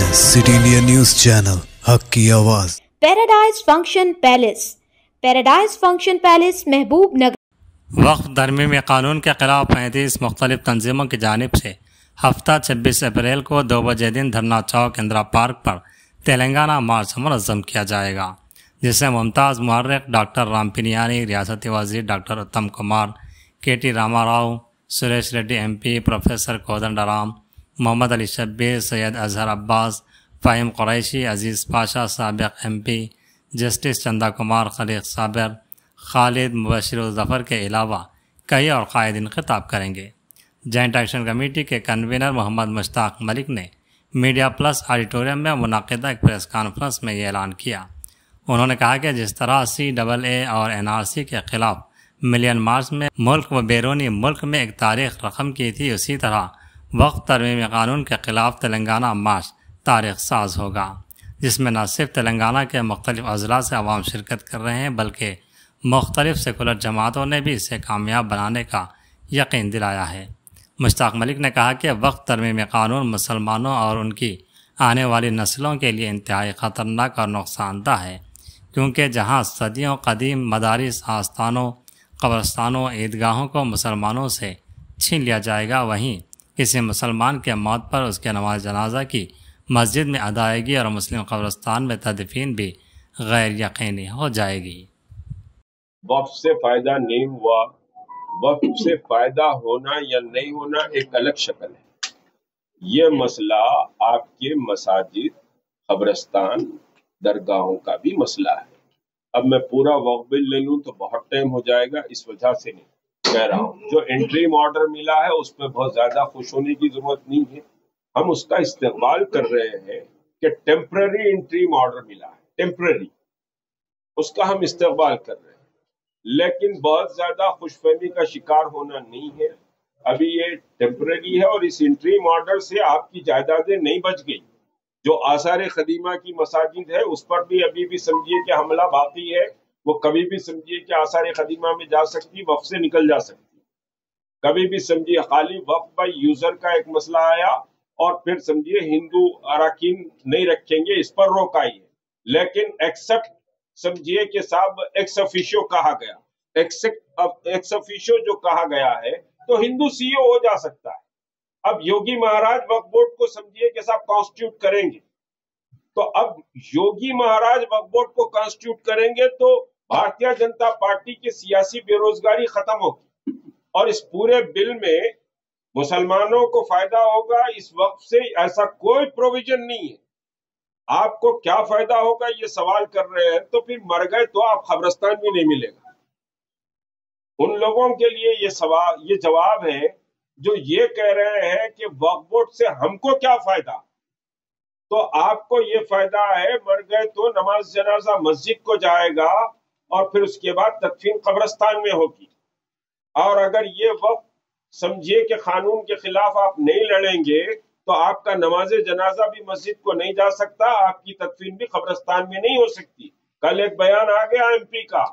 City India news channel, हक की आवाज। Paradise function palace, paradise function palace महबूब नगर। वक्फ तरमीमी कानून के खिलाफ 35 मुख्तलिफ तंजीमों की जानिब से हफ्ता 26 अप्रैल को 2 बजे दिन धरना चौक इंदिरा पार्क पर तेलंगाना मार्च मुनज़्ज़म किया जाएगा, जिसे मुमताज़ मुहर्रिक डॉक्टर रामपिनियानी, रियासती वज़ीर doctor Uttam Kumar, KT Rama Rao, Suresh Reddy MP, professor Kodandaram, Mohammad Ali Shabbir, Syed Azhar Abbas, Fahim Qureshi, Aziz Pasha साबिक़ MP, जस्टिस चंदा कुमार, खलीक साबिर, खालिद मुबशिर ज़फ़र के अलावा कई और कायदीन खिताब करेंगे। जॉइंट एक्शन कमेटी के कन्वीनर मोहम्मद मुश्ताक मलिक ने मीडिया प्लस ऑडिटोरियम में मुनाक़िदा एक प्रेस कॉन्फ्रेंस में ये ऐलान किया। उन्होंने कहा कि जिस तरह CAA और NRC के ख़िलाफ़ मिलियन मार्च में मुल्क व बैरूनी मुल्क में एक तारीख़ रकम की थी, उसी तरह वक्फ तरमीमी कानून के ख़िलाफ़ तेलंगाना मार्च तारीख़ साज होगा, जिसमें न सिर्फ तेलंगाना के मुख्तलिफ अज़ला से अवाम शिरकत कर रहे हैं, बल्कि मुख्तलिफ सेकुलर जमातों ने भी इसे कामयाब बनाने का यकीन दिलाया है। मुश्ताक मलिक ने कहा कि वक्फ तरमीमी कानून मुसलमानों और उनकी आने वाली नस्लों के लिए इंतहाई ख़तरनाक और नुकसानदा है, क्योंकि जहाँ सदियों कदीम मदारिस, आस्थानों, कब्रस्तानों, ईदगाहों को मुसलमानों से छीन लिया जाएगा, वहीं किसी मुसलमान के मौत पर उसके नमाज जनाजा की मस्जिद में अदायगी और मुस्लिम कब्रस्तान में तदफीन भी गैर यकीनी हो जाएगी। वक्फ से फायदा नहीं हुआ, वक्फ से फायदा होना या नहीं होना एक अलग शक्ल है। ये मसला आपके मसाजिद, कब्रस्तान, दरगाहों का भी मसला है। अब मैं पूरा वक्फ बिल ले लूं तो बहुत टाइम हो जाएगा, इस वजह से नहीं कह रहा हूँ। जो इंट्रीम ऑर्डर मिला है उस पर बहुत ज्यादा खुश होने की जरूरत नहीं है। हम उसका इस्तेमाल कर रहे हैं कि टेम्पररी इंट्रीम ऑर्डर मिला है, टेम्पररी, उसका हम इस्तेमाल कर रहे हैं, लेकिन बहुत ज्यादा खुशफहमी का शिकार होना नहीं है। अभी ये टेम्पररी है और इस इंट्रीम ऑर्डर से आपकी जायदादें नहीं बच गई। जो आसार कदीमा की मसाजिद है उस पर भी अभी भी समझिए कि हमला बाकी है। वो कभी भी समझिए कि आसार कदीमा में जा सकती, वक्फ से निकल जा सकती। कभी भी समझिए खाली वक्फ बाय यूजर का एक मसला आया और फिर समझिए हिंदू अराकीन नहीं रखेंगे, इस पर रोक आई है। लेकिन एक्सेप्ट समझिए कि साहब एक्स ऑफिशियो कहा गया, एक्स ऑफिशियो जो कहा गया है तो हिंदू CEO हो जा सकता है। अब योगी महाराज वक्फ बोर्ड को समझिए कि साहब कॉन्स्टिट्यूट करेंगे, तो अब योगी महाराज वक्फ बोर्ड को कॉन्स्टिट्यूट करेंगे तो भारतीय जनता पार्टी की सियासी बेरोजगारी खत्म होगी और इस पूरे बिल में मुसलमानों को फायदा होगा। इस वक्त से ऐसा कोई प्रोविजन नहीं है। आपको क्या फायदा होगा ये सवाल कर रहे हैं, तो फिर मर गए तो आप कब्रिस्तान भी नहीं मिलेगा। उन लोगों के लिए ये जवाब है जो ये कह रहे हैं कि वक्फ बोर्ड से हमको क्या फायदा। तो आपको ये फायदा है, मर गए तो नमाज जनाजा मस्जिद को जाएगा और फिर उसके बाद तदफीन कब्रिस्तान में होगी। और अगर ये वक्त समझिए कि कानून के खिलाफ आप नहीं लड़ेंगे तो आपका नमाज जनाजा भी मस्जिद को नहीं जा सकता, आपकी तदफीन भी कब्रिस्तान में नहीं हो सकती। कल एक बयान आ गया MP का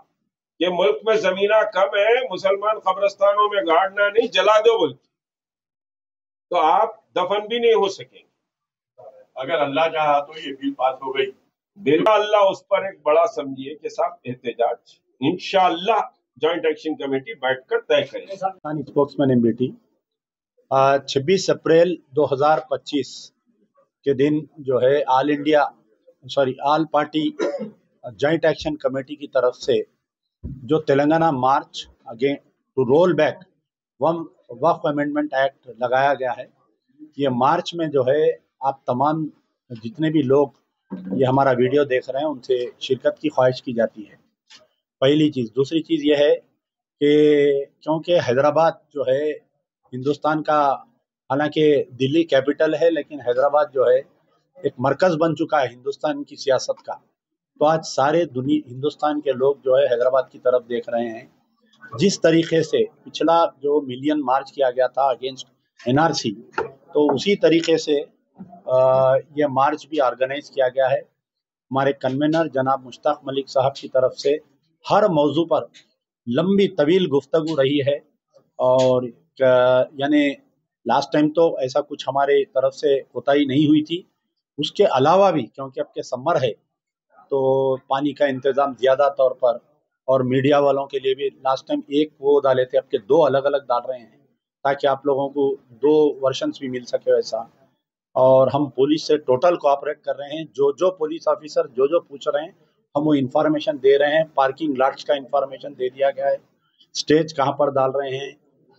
कि मुल्क में जमीना कम है, मुसलमान कब्रिस्तानों में गाड़ना नहीं, जला दो बोल, तो आप दफन भी नहीं हो सकेंगे। अगर अल्लाह चाहा तो ये बिल पास हो गई, बिल अल्लाह उस पर एक बड़ा समझिए कि साहब एहतजाज इंशाअल्लाह जॉइंट एक्शन कमेटी बैठकर तय करेगी। स्पोक्समैन MBT 26 अप्रैल 2025 के दिन जो है all party joint action committee की तरफ से जो Telangana march again to roll back Waqf amendment act लगाया गया है। ये मार्च में जो है आप तमाम जितने भी लोग ये हमारा वीडियो देख रहे हैं उनसे शिरकत की ख्वाहिश की जाती है, पहली चीज़। दूसरी चीज़ ये है कि क्योंकि हैदराबाद जो है हिंदुस्तान का, हालांकि दिल्ली कैपिटल है, लेकिन हैदराबाद जो है एक मरकज़ बन चुका है हिंदुस्तान की सियासत का। तो आज सारे हिंदुस्तान के लोग जो है हैदराबाद की तरफ देख रहे हैं। जिस तरीके से पिछला जो मिलियन मार्च किया गया था अगेंस्ट NRC, तो उसी तरीके से ये मार्च भी ऑर्गेनाइज किया गया है। हमारे कन्वीनर जनाब मुश्ताक मलिक साहब की तरफ से हर मौजू पर लंबी तवील गुफ्तगू रही है और यानी लास्ट टाइम तो ऐसा कुछ हमारे तरफ से कोताही नहीं हुई थी। اس کے علاوہ بھی کیونکہ اب کے سمر ہے تو پانی کا انتظام زیادہ طور پر، اور میڈیا والوں کے لیے بھی لاسٹ ٹائم ایک وہ ڈالے تھے، اب کے 2 الگ الگ ڈال رہے ہیں تاکہ آپ لوگوں کو 2 ورشنز بھی مل سکے ویسا. اور ہم پولیس سے ٹوٹل کوآپریٹ کر رہے ہیں. جو پولیس آفیسر جو پوچھ رہے ہیں ہم وہ انفارمیشن دے رہے ہیں. پارکنگ لاٹس کا انفارمیشن دے دیا گیا ہے، سٹیج کہاں پر ڈال رہے ہیں،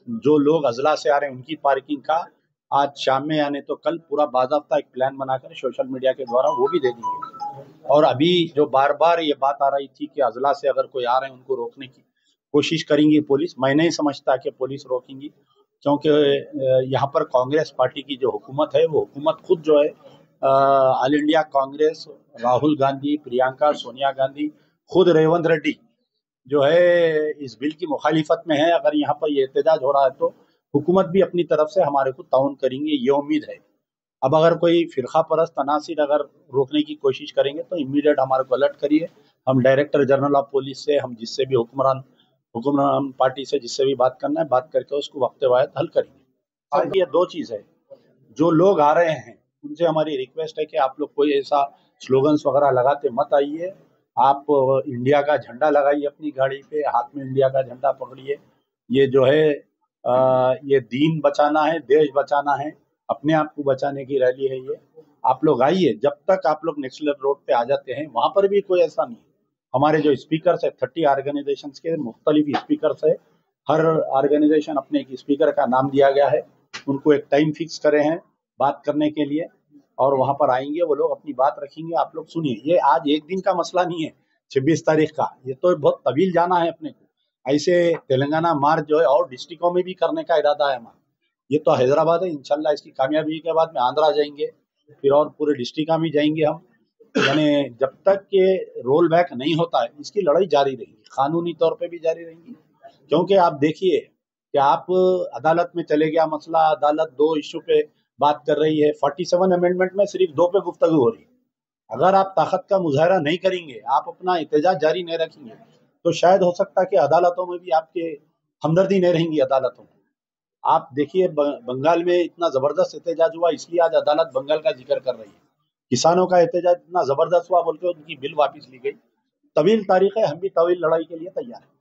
جو لوگ اضلاع سے آ رہے ہیں ان کی پارکنگ کا آج شام میں یعنی تو کل پورا باضابطہ ایک پلان بنا کر سوشل میڈیا کے دوارا وہ بھی دے دیں گے. اور ابھی جو بار بار یہ بات آ رہی تھی کہ اضلاع سے اگر کوئی آ رہے ہیں ان کو روکنے کی کوشش کریں گی پولیس، میں نہیں سمجھتا کہ پولیس روکیں گی، کیونکہ یہاں پر کانگریس پارٹی کی جو حکومت ہے وہ حکومت خود جو ہے آل انڈیا کانگریس، راہل گاندھی، پرینکا، سونیا گاندھی، خود ریونت ریڈی جو ہے اس بل کی مخالفت میں ہے. اگر یہاں پر یہ احتجاج ہو رہا ہے تو حکومت بھی اپنی طرف سے ہمارے کو تعاون کریں گے، یہ امید ہے. اب اگر کوئی فرقہ پرست عناصر اگر روکنے کی کوشش کریں گے تو امیڈیٹ ہمارے کو الرٹ کریے. ہم ڈائریکٹر جنرل آف پولیس سے، ہم جس سے بھی حکمران پارٹی سے جس سے بھی بات کرنا ہے بات کر کے اس کو وقت واحد حل کریں گے. یہ 2 چیز ہے. جو لوگ آ رہے ہیں ان سے ہماری ریکویسٹ ہے کہ آپ لوگ کوئی ایسا سلوگنس وغیرہ لگاتے مت آئیے. آپ انڈیا کا جھنڈا لگائیے اپنی گاڑی پہ، ہاتھ میں انڈیا کا جھنڈا پکڑیے. یہ جو ہے یہ دین بچانا ہے، دیش بچانا ہے، اپنے آپ کو بچانے کی ریلی ہے. یہ آپ لوگ آئیے. جب تک آپ لوگ نیکسلر روڈ پہ آ جاتے ہیں وہاں پر بھی کوئی ایسا نہیں. ہمارے جو اسپیکرس ہے 30 آرگنائزیشنز کے مختلف اسپیکرس ہے، ہر آرگنائزیشن اپنے ایک اسپیکر کا نام دیا گیا ہے. ان کو ایک ٹائم فکس کرے ہیں بات کرنے کے لیے اور وہاں پر آئیں گے، وہ لوگ اپنی بات رکھیں گے. آپ لوگ سنیے، یہ آج ایک دن کا مسئلہ نہیں ہے 26 تاریخ کا، یہ تو بہت طویل جانا ہے اپنے کو. ایسے تلنگانہ مارچ جو ہے اور ڈسٹرکوں میں بھی کرنے کا ارادہ ہے ہمارا. یہ تو حیدرآباد ہے، انشاءاللہ اس کی کامیابی کے بعد میں آندھرا جائیں گے، پھر اور پورے ڈسٹرکٹ میں جائیں گے ہم. یعنی جب تک کہ رول بیک نہیں ہوتا ہے اس کی لڑائی جاری رہے گی، قانونی طور پہ بھی جاری رہے گی. کیونکہ آپ دیکھیے کہ آپ عدالت میں چلے گیا مسئلہ، عدالت 2 ایشو پہ بات کر رہی ہے. 47 امینڈمنٹ میں صرف 2 پہ گفتگو ہو رہی ہے. اگر آپ طاقت کا مظاہرہ نہیں کریں گے، آپ اپنا احتجاج جاری نہیں رکھیں گے تو شاید ہو سکتا ہے کہ عدالتوں میں بھی آپ کے ہمدردی نہیں رہیں گی. عدالتوں میں آپ دیکھیے بنگال میں اتنا زبردست احتجاج ہوا، اس لیے آج عدالت بنگال کا ذکر کر رہی ہے. کسانوں کا احتجاج اتنا زبردست ہوا بول کے ان کی بل واپس لی گئی. طویل تاریخ ہے، ہم بھی طویل لڑائی کے لیے تیار ہیں.